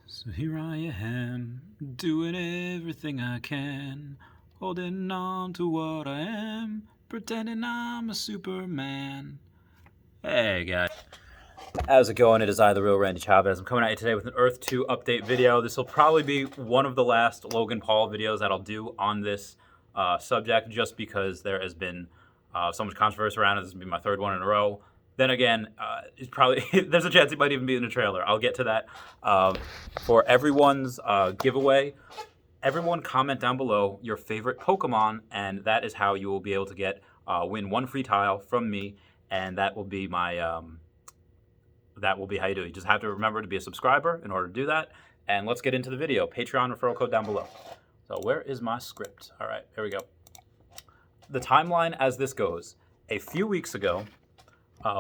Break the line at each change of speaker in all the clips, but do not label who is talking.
So here I am, doing everything I can, holding on to what I am, pretending I'm a Superman. Hey guys, how's it going? It is I, the real Randy Chavez. I'm coming at you today with an Earth 2 update video. This will probably be one of the last Logan Paul videos that I'll do on this subject, just because there has been so much controversy around it. This will be my third one in a row. Then again, it's probably there's a chance he might even be in the trailer. I'll get to that. For everyone's giveaway, everyone comment down below your favorite Pokemon, and that is how you will be able to get win one free tile from me, and that will be my that will be how you do it. You just have to remember to be a subscriber in order to do that. And let's get into the video. Patreon referral code down below. So where is my script? All right, here we go. The timeline as this goes. A few weeks ago,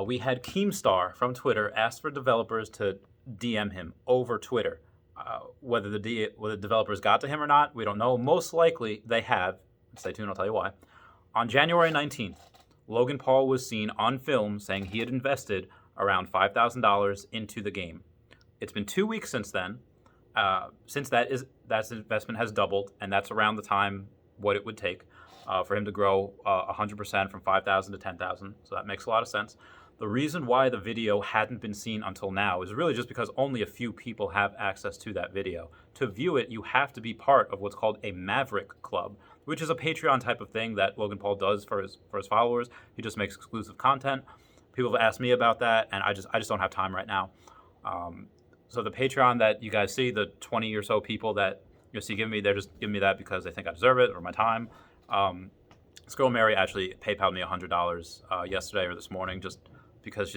we had Keemstar from Twitter ask for developers to DM him over Twitter. Whether the developers got to him or not, we don't know. Most likely they have. Stay tuned, I'll tell you why. On January 19th, Logan Paul was seen on film saying he had invested around $5,000 into the game. It's been 2 weeks since then. Since that investment has doubled, and that's around the time what it would take for him to grow 100% from 5,000 to 10,000. So that makes a lot of sense. The reason why the video hadn't been seen until now is really just because only a few people have access to that video. To view it, you have to be part of what's called a Maverick Club, which is a Patreon type of thing that Logan Paul does for his followers. He just makes exclusive content. People have asked me about that, and I just don't have time right now. So the Patreon that you guys see, the 20 or so people that you'll see giving me, they're just giving me that because they think I deserve it or my time. This girl Mary actually PayPal'd me $100 yesterday or this morning, just because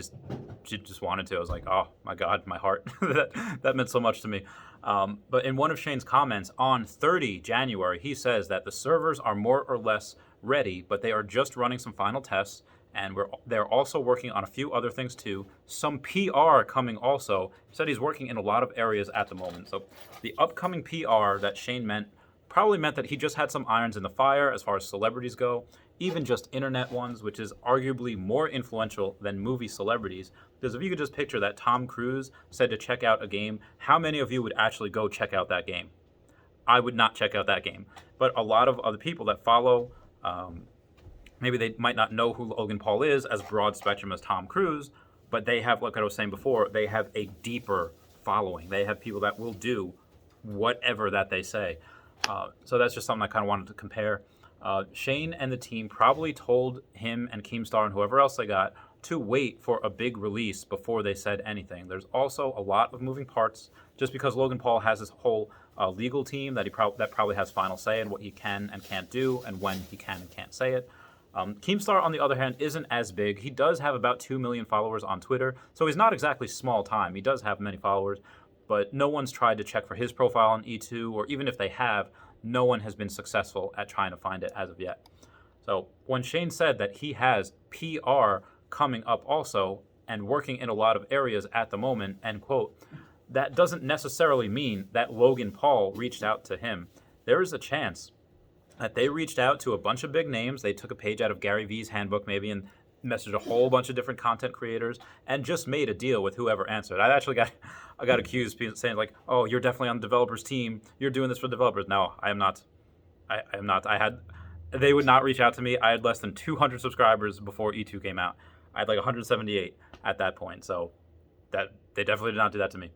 she just wanted to. I was like, oh my God, my heart. that meant so much to me. But in one of Shane's comments on 30 January, he says that the servers are more or less ready, but they are just running some final tests, and they're also working on a few other things too. Some PR coming also. He said he's working in a lot of areas at the moment. So the upcoming PR that Shane meant probably meant that he just had some irons in the fire as far as celebrities go, even just internet ones, which is arguably more influential than movie celebrities. Because if you could just picture that Tom Cruise said to check out a game, how many of you would actually go check out that game? I would not check out that game. But a lot of other people that follow, maybe they might not know who Logan Paul is as broad spectrum as Tom Cruise, but they have, like I was saying before, they have a deeper following. They have people that will do whatever that they say. So that's just something I kind of wanted to compare. Shane and the team probably told him and Keemstar and whoever else they got to wait for a big release before they said anything. There's also a lot of moving parts, just because Logan Paul has his whole legal team that probably has final say in what he can and can't do and when he can and can't say it. Keemstar, on the other hand, isn't as big. He does have about 2 million followers on Twitter, so he's not exactly small time. He does have many followers, but no one's tried to check for his profile on E2, or even if they have, no one has been successful at trying to find it as of yet. So when Shane said that he has PR coming up also and working in a lot of areas at the moment, end quote, that doesn't necessarily mean that Logan Paul reached out to him. There is a chance that they reached out to a bunch of big names. They took a page out of Gary Vee's handbook maybe and messaged a whole bunch of different content creators and just made a deal with whoever answered. I got accused of saying like, oh, you're definitely on the developers team. You're doing this for developers. No, I am not. I am not. They would not reach out to me. I had less than 200 subscribers before E2 came out. I had like 178 at that point. So that they definitely did not do that to me.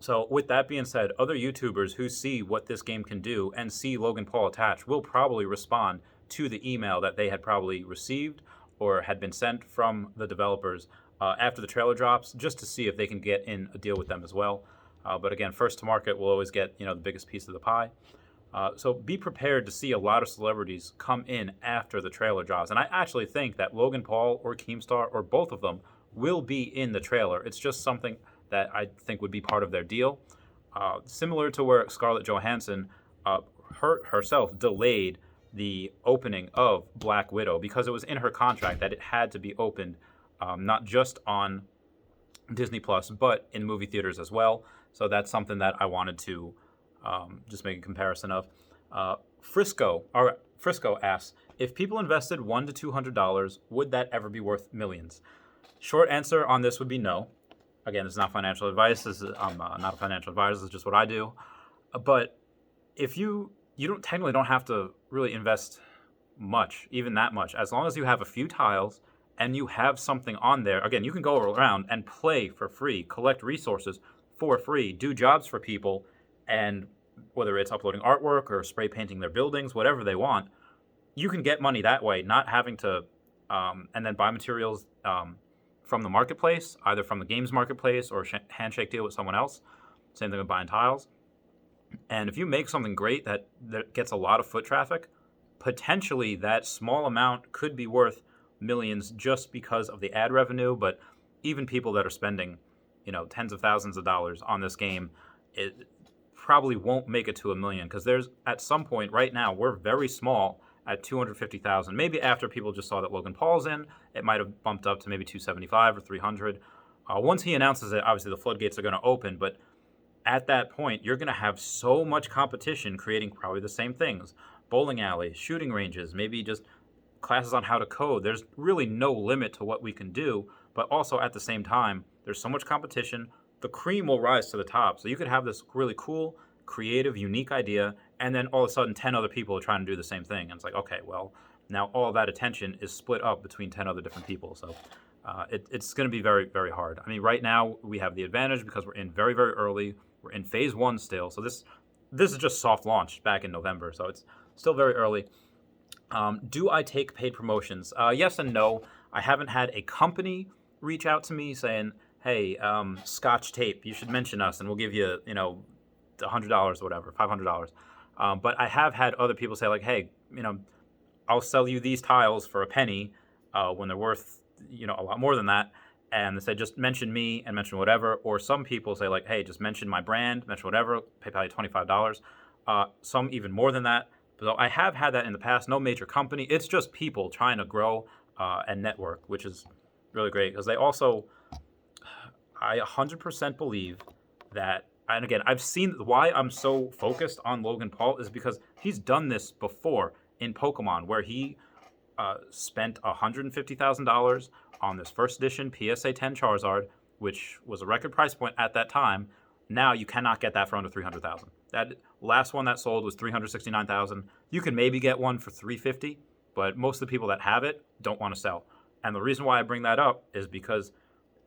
So with that being said, other YouTubers who see what this game can do and see Logan Paul attached will probably respond to the email that they had probably received or had been sent from the developers after the trailer drops, just to see if they can get in a deal with them as well. But again, first to market will always get the biggest piece of the pie. So be prepared to see a lot of celebrities come in after the trailer drops. And I actually think that Logan Paul or Keemstar or both of them will be in the trailer. It's just something that I think would be part of their deal. Similar to where Scarlett Johansson herself delayed the opening of Black Widow because it was in her contract that it had to be opened not just on Disney Plus, but in movie theaters as well. So that's something that I wanted to just make a comparison of. Frisco asks, if people invested $100 to $200, would that ever be worth millions? Short answer on this would be no. Again, this is not financial advice. I'm not a financial advisor. This is just what I do. But if you don't have to really invest much, even that much, as long as you have a few tiles and you have something on there. Again, you can go around and play for free, collect resources for free, do jobs for people, and whether it's uploading artwork or spray painting their buildings, whatever they want, you can get money that way, not having to, and then buy materials from the marketplace, either from the games marketplace or handshake deal with someone else. Same thing with buying tiles. And if you make something great that gets a lot of foot traffic, potentially that small amount could be worth millions just because of the ad revenue. But even people that are spending, tens of thousands of dollars on this game, it probably won't make it to $1 million, because there's at some point right now we're very small at 250,000. Maybe after people just saw that Logan Paul's in, it might have bumped up to maybe 275 or 300. Once he announces it, obviously the floodgates are going to open, but at that point, you're going to have so much competition creating probably the same things. Bowling alleys, shooting ranges, maybe just classes on how to code. There's really no limit to what we can do, but also at the same time, there's so much competition, the cream will rise to the top. So you could have this really cool, creative, unique idea, and then all of a sudden 10 other people are trying to do the same thing. And it's like, okay, well, now all of that attention is split up between 10 other different people. So it's going to be very, very hard. I mean, right now we have the advantage because we're in very, very early. We're in phase 1 still. So this is just soft launch back in November. So it's still very early. Do I take paid promotions? Yes and no. I haven't had a company reach out to me saying, hey, Scotch Tape, you should mention us and we'll give you, $100 or whatever, $500. But I have had other people say like, hey, I'll sell you these tiles for a penny when they're worth, a lot more than that. And they say, just mention me and mention whatever. Or some people say like, hey, just mention my brand, mention whatever, pay probably $25. Some even more than that. So I have had that in the past. No major company. It's just people trying to grow and network, which is really great because they also, I 100% believe that, and again, I've seen why I'm so focused on Logan Paul is because he's done this before in Pokemon, where he spent $150,000 on this first edition PSA 10 Charizard, which was a record price point at that time. Now you cannot get that for under $300,000. That last one that sold was $369,000. You can maybe get one for $350,000, but most of the people that have it don't want to sell. And the reason why I bring that up is because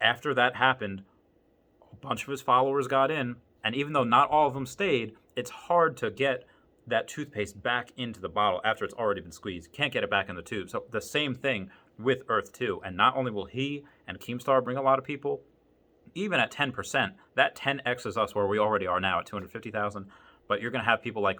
after that happened, a bunch of his followers got in, and even though not all of them stayed, it's hard to get that toothpaste back into the bottle after it's already been squeezed. You can't get it back in the tube. So the same thing with Earth 2. And not only will he and Keemstar bring a lot of people, even at 10%, that 10x's us where we already are now at 250,000. But you're going to have people like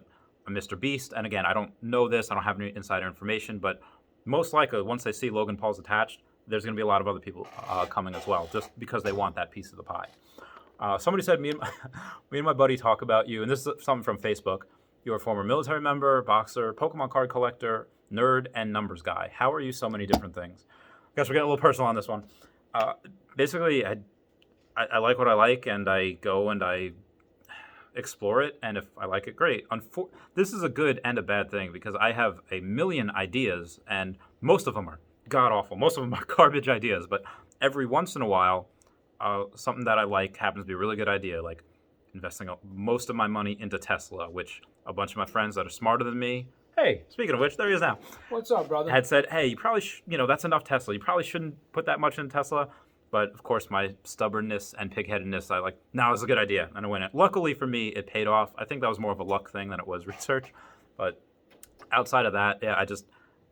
Mr. Beast. And again, I don't know this. I don't have any insider information. But most likely, once they see Logan Paul's attached, there's going to be a lot of other people coming as well, just because they want that piece of the pie. Somebody said, me and my buddy talk about you, and this is something from Facebook. You're a former military member, boxer, Pokemon card collector, nerd, and numbers guy. How are you so many different things? I guess we're getting a little personal on this one. Basically, I like what I like, and I go and I explore it, and if I like it, great. This is a good and a bad thing, because I have a million ideas, and most of them are god-awful. Most of them are garbage ideas, but every once in a while, something that I like happens to be a really good idea, like investing most of my money into Tesla, which a bunch of my friends that are smarter than me, hey, speaking of which, there he is now.
What's up, brother?
Had said, hey, you probably, that's enough Tesla. You probably shouldn't put that much into Tesla. But of course, my stubbornness and pigheadedness, I like, no, it's a good idea. And I went in. Luckily for me, it paid off. I think that was more of a luck thing than it was research. But outside of that, yeah, I just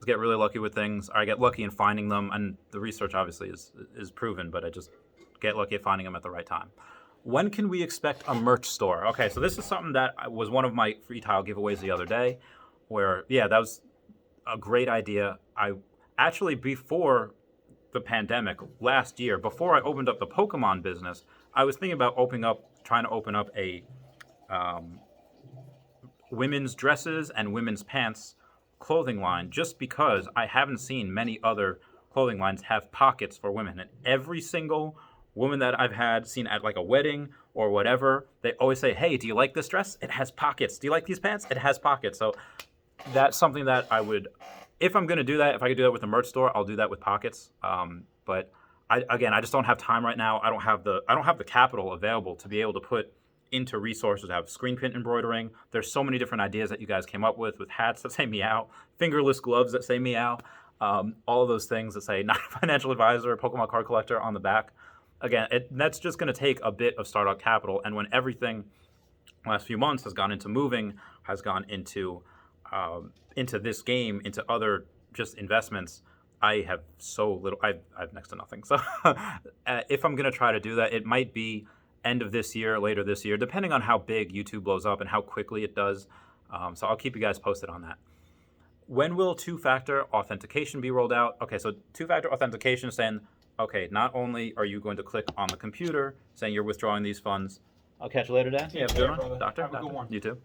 get really lucky with things. Or I get lucky in finding them. And the research obviously is proven, but I just get lucky at finding them at the right time. When can we expect a merch store? Okay, so this is something that was one of my free tile giveaways the other day, where, yeah, that was a great idea. I actually, before the pandemic last year, before I opened up the Pokemon business, I was thinking about trying to open up a women's dresses and women's pants clothing line, just because I haven't seen many other clothing lines have pockets for women. And every single woman that I've had seen at like a wedding or whatever, they always say, hey, do you like this dress? It has pockets. Do you like these pants? It has pockets. So that's something that I would, if I'm going to do that, if I could do that with a merch store, I'll do that with pockets. But I just don't have time right now. I don't have the capital available to be able to put into resources. I have screen print embroidering. There's so many different ideas that you guys came up with hats that say meow, fingerless gloves that say meow, all of those things that say not a financial advisor, Pokemon card collector on the back. Again, that's just going to take a bit of startup capital. And when everything last few months has gone into moving, has gone into this game, into other just investments, I have so little. I have next to nothing. So if I'm going to try to do that, it might be end of this year, later this year, depending on how big YouTube blows up and how quickly it does. So I'll keep you guys posted on that. When will two-factor authentication be rolled out? Okay, so two-factor authentication is saying, okay, not only are you going to click on the computer saying you're withdrawing these funds. I'll catch you later, Dan.
Yeah,
Doctor.
Have a good one.
You too.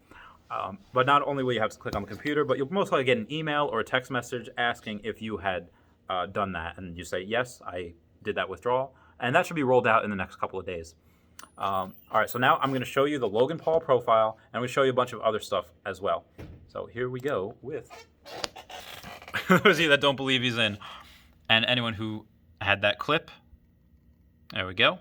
But not only will you have to click on the computer, but you'll most likely get an email or a text message asking if you had done that. And you say, yes, I did that withdrawal. And that should be rolled out in the next couple of days. All right, so now I'm going to show you the Logan Paul profile, and I'm going to show you a bunch of other stuff as well. So here we go with those of you that don't believe he's in, and anyone who had that clip. There we go.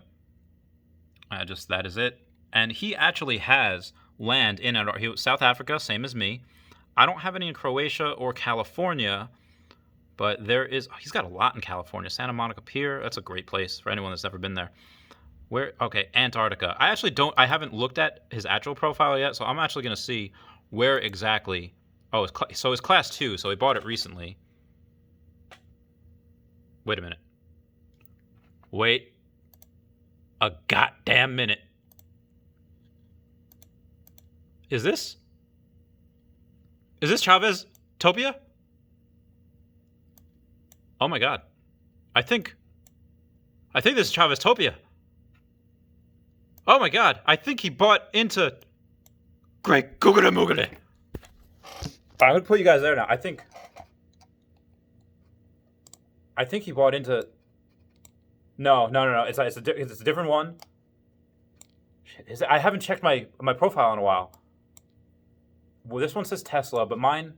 That is it. And he actually has land in South Africa, same as me. I don't have any in Croatia or California, but he's got a lot in California. Santa Monica Pier, that's a great place for anyone that's never been there. Antarctica. I haven't looked at his actual profile yet, so I'm actually going to see where exactly. Oh, it's class 2, so he bought it recently. Wait a minute. Wait a goddamn minute. Is this Chavez Topia? Oh my god. I think this is Chavez Topia. Oh my god. I think he bought into Great Googada Moogada. I'm gonna put you guys there now. I think he bought into. No. It's a different one. Shit, I haven't checked my profile in a while. Well, this one says Tesla, but mine.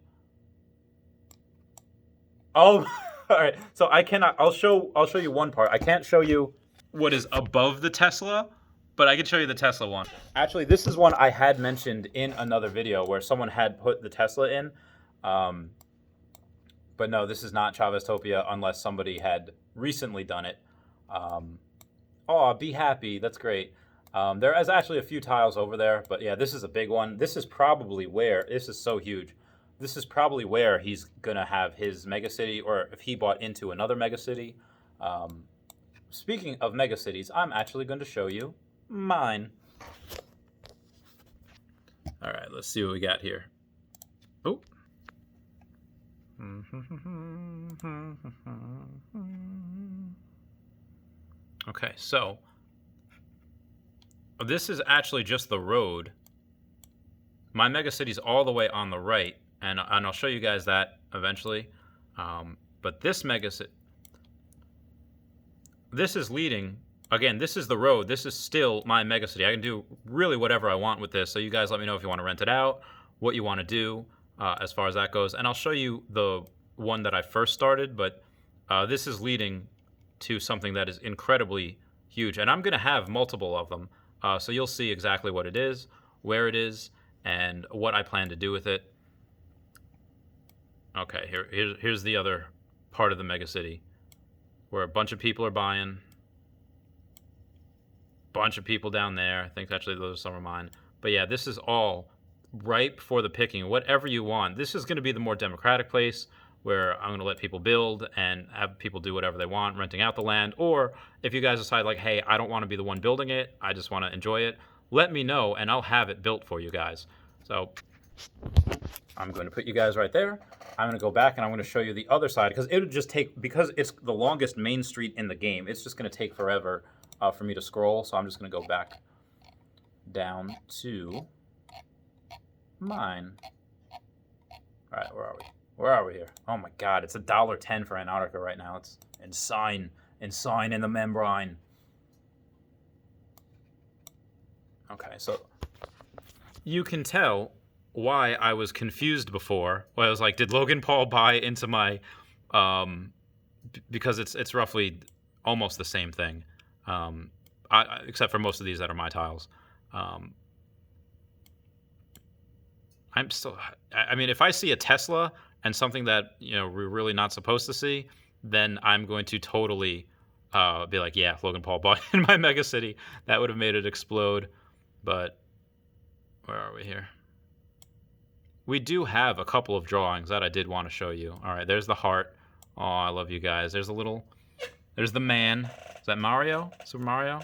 Oh, all right. So I cannot. I'll show you one part. I can't show you what is above the Tesla, but I can show you the Tesla one. Actually, this is one I had mentioned in another video where someone had put the Tesla in. But no, this is not Chavez Topia unless somebody had recently done it. Oh, be happy. That's great. There is actually a few tiles over there, but yeah, this is a big one. This is probably where, this is so huge. This is probably where he's going to have his megacity, or if he bought into another megacity. Speaking of megacities, I'm actually going to show you mine. All right, let's see what we got here. Oh. Okay, so this is actually just the road. My megacity's all the way on the right, and I'll show you guys that eventually. But this megacity, this is leading. Again, this is the road. This is still my megacity. I can do really whatever I want with this. So you guys let me know if you want to rent it out, what you want to do as far as that goes. And I'll show you the one that I first started, but this is leading to something that is incredibly huge. And I'm going to have multiple of them. So you'll see exactly what it is, where it is, and what I plan to do with it. Okay, here's the other part of the megacity where a bunch of people are buying. Bunch of people down there. I think actually those are some of mine. But yeah, this is all ripe for the picking. Whatever you want. This is going to be the more democratic place where I'm going to let people build and have people do whatever they want, renting out the land. Or if you guys decide like, hey, I don't want to be the one building it, I just want to enjoy it, let me know and I'll have it built for you guys. So I'm going to put you guys right there. I'm going to go back and I'm going to show you the other side because it would just take, because it's the longest main street in the game, it's just going to take forever for me to scroll. So I'm just going to go back down to mine. All right, where are we? Where are we here? Oh my God, it's $1.10 for Antarctica right now. It's insane in the membrane. Okay, so you can tell why I was confused before. Well, I was like, did Logan Paul buy into my, because it's roughly almost the same thing, except for most of these that are my tiles. I'm still. I mean, if I see a Tesla and something that we're really not supposed to see, then I'm going to totally be like, yeah, Logan Paul bought in my Mega City. That would have made it explode. But where are we here? We do have a couple of drawings that I did want to show you. All right, there's the heart. Oh, I love you guys. There's the man. Is that Mario? Super Mario?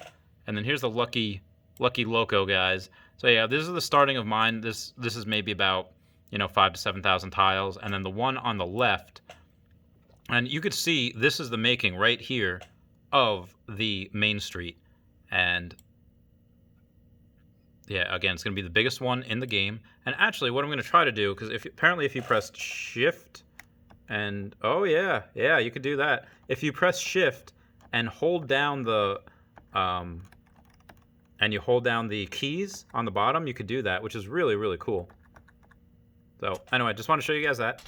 And then here's the lucky loco guys. So yeah, this is the starting of mine. This is maybe about 5,000 to 7,000 tiles, and then the one on the left, and you could see this is the making right here of the main street, and yeah, again, it's gonna be the biggest one in the game. And actually, what I'm gonna try to do, because apparently if you press Shift and oh yeah, you could do that. If you press Shift and hold down the keys on the bottom, you could do that, which is really, really cool. So anyway, just want to show you guys that.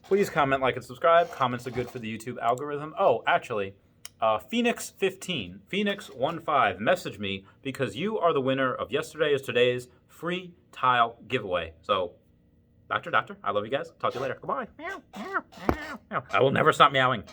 Please comment, like, and subscribe. Comments are good for the YouTube algorithm. Oh, actually, Phoenix15, Phoenix15, message me because you are the winner of yesterday is today's free tile giveaway. So, Doctor, I love you guys. Talk to you later. Goodbye. I will never stop meowing.